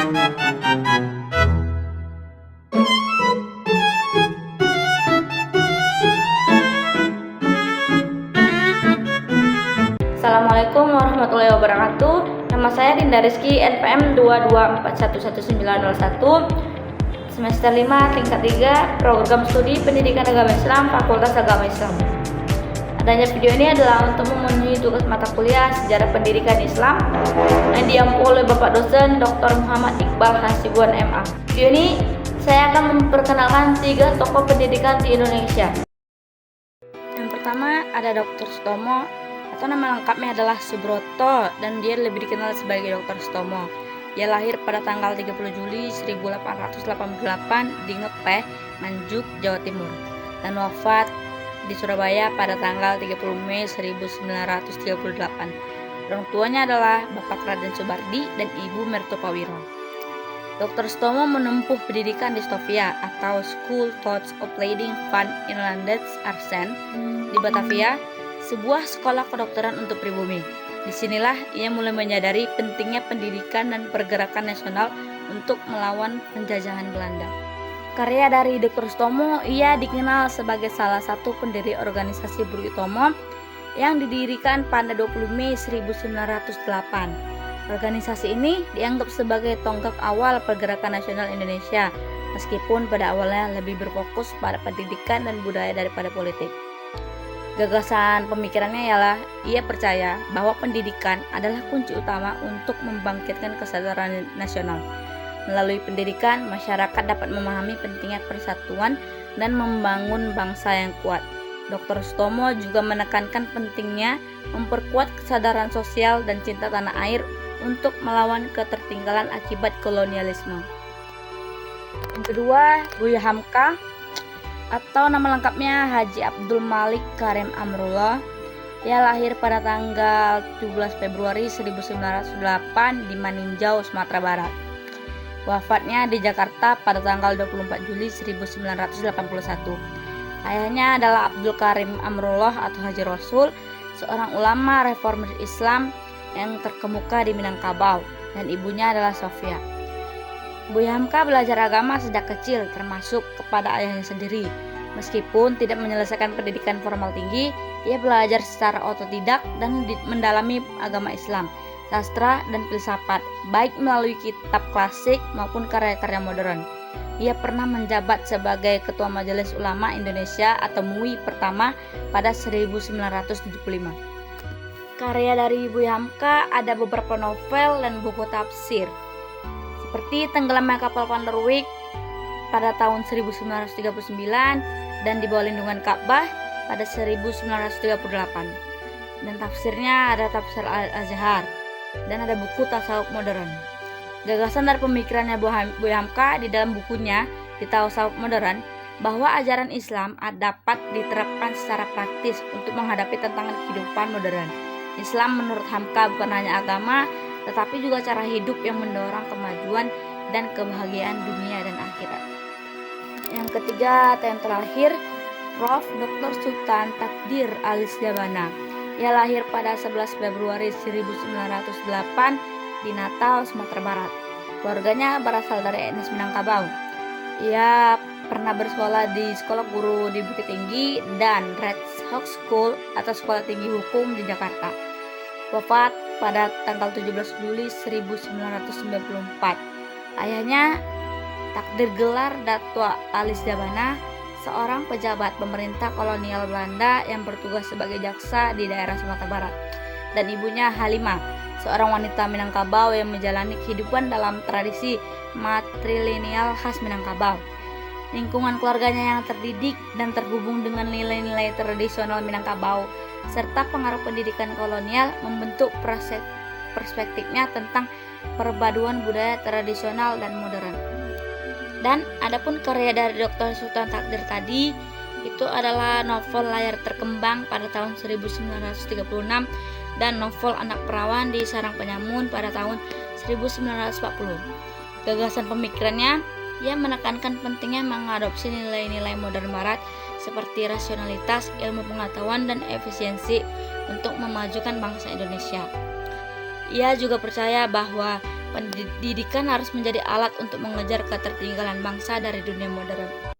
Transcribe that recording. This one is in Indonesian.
Assalamualaikum warahmatullahi wabarakatuh. Nama saya Dinda Rizky, NPM 224111901, semester 5 tingkat 3, program studi Pendidikan Agama Islam, Fakultas Agama Islam. Adanya video ini adalah untuk memenuhi tugas mata kuliah Sejarah Pendidikan Islam yang diampu oleh Bapak dosen Dr. Muhammad Iqbal Hasibuan MA. Video ini saya akan memperkenalkan 3 tokoh pendidikan di Indonesia. Yang pertama ada Dr. Sutomo, atau nama lengkapnya adalah Subroto, dan dia lebih dikenal sebagai Dr. Sutomo. Ia lahir pada tanggal 30 Juli 1888 di Ngepeh, Nganjuk, Jawa Timur, dan wafat di Surabaya pada tanggal 30 Mei 1938. Orang tuanya adalah Bapak Raden Subardi dan Ibu Mertopawiro. Dr. Sutomo menempuh pendidikan di Stovia atau School Thoughts of Leiding van Inlandse Artsen di Batavia, sebuah sekolah kedokteran untuk pribumi. Disinilah ia mulai menyadari pentingnya pendidikan dan pergerakan nasional untuk melawan penjajahan Belanda. Karya dari Dr. Sutomo, ia dikenal sebagai salah satu pendiri organisasi Budi Utomo yang didirikan pada 20 Mei 1908. Organisasi ini dianggap sebagai tonggak awal pergerakan nasional Indonesia, meskipun pada awalnya lebih berfokus pada pendidikan dan budaya daripada politik. Gagasan pemikirannya ialah ia percaya bahwa pendidikan adalah kunci utama untuk membangkitkan kesadaran nasional. Melalui pendidikan, masyarakat dapat memahami pentingnya persatuan dan membangun bangsa yang kuat. Dr. Sutomo juga menekankan pentingnya memperkuat kesadaran sosial dan cinta tanah air untuk melawan ketertinggalan akibat kolonialisme. Yang kedua, Buya Hamka, atau nama lengkapnya Haji Abdul Malik Karim Amrullah. Ia lahir pada tanggal 17 Februari 1908 di Maninjau, Sumatera Barat. Wafatnya di Jakarta pada tanggal 24 Juli 1981. Ayahnya adalah Abdul Karim Amrullah atau Haji Rasul, seorang ulama reformis Islam yang terkemuka di Minangkabau, dan ibunya adalah Sofia. Buya Hamka belajar agama sejak kecil, termasuk kepada ayahnya sendiri. Meskipun tidak menyelesaikan pendidikan formal tinggi, ia belajar secara otodidak dan mendalami agama Islam, sastra, dan filsafat, baik melalui kitab klasik maupun karya-karya modern. Ia pernah menjabat sebagai Ketua Majelis Ulama Indonesia atau MUI pertama pada 1975. Karya dari Buya Hamka ada beberapa novel dan buku tafsir, seperti Tenggelamnya Kapal Panderwick pada tahun 1939 dan Di Bawah Lindungan Ka'bah pada 1938. Dan tafsirnya ada Tafsir Al-Azhar dan ada buku Tasawuf Modern. Gagasan dari pemikirannya Buya Hamka di dalam bukunya di Tasawuf Modern bahwa ajaran Islam dapat diterapkan secara praktis untuk menghadapi tantangan kehidupan modern. Islam menurut Hamka bukan hanya agama, tetapi juga cara hidup yang mendorong kemajuan dan kebahagiaan dunia dan akhirat. Yang ketiga atau yang terakhir, Prof. Dr. Sultan Takdir Alis Jabana. Ia lahir pada 11 Februari 1908 di Natal, Sumatera Barat. Keluarganya berasal dari etnis Minangkabau. Ia pernah bersekolah di Sekolah Guru di Bukit Tinggi dan Red Hawk School atau Sekolah Tinggi Hukum di Jakarta. Wafat pada tanggal 17 Juli 1994. Ayahnya Takdir gelar Datua Alis Jabana, seorang pejabat pemerintah kolonial Belanda yang bertugas sebagai jaksa di daerah Sumatera Barat. Dan ibunya Halimah, seorang wanita Minangkabau yang menjalani kehidupan dalam tradisi matrilineal khas Minangkabau. Lingkungan keluarganya yang terdidik dan terhubung dengan nilai-nilai tradisional Minangkabau serta pengaruh pendidikan kolonial membentuk perspektifnya tentang perpaduan budaya tradisional dan modern. Dan adapun karya dari Dr. Sultan Takdir tadi itu adalah novel Layar Terkembang pada tahun 1936 dan novel Anak Perawan di Sarang Penyamun pada tahun 1940. Gagasan pemikirannya, ia menekankan pentingnya mengadopsi nilai-nilai modern barat seperti rasionalitas, ilmu pengetahuan, dan efisiensi untuk memajukan bangsa Indonesia. Ia juga percaya bahwa Pendidikan harus menjadi alat untuk mengejar ketertinggalan bangsa dari dunia modern.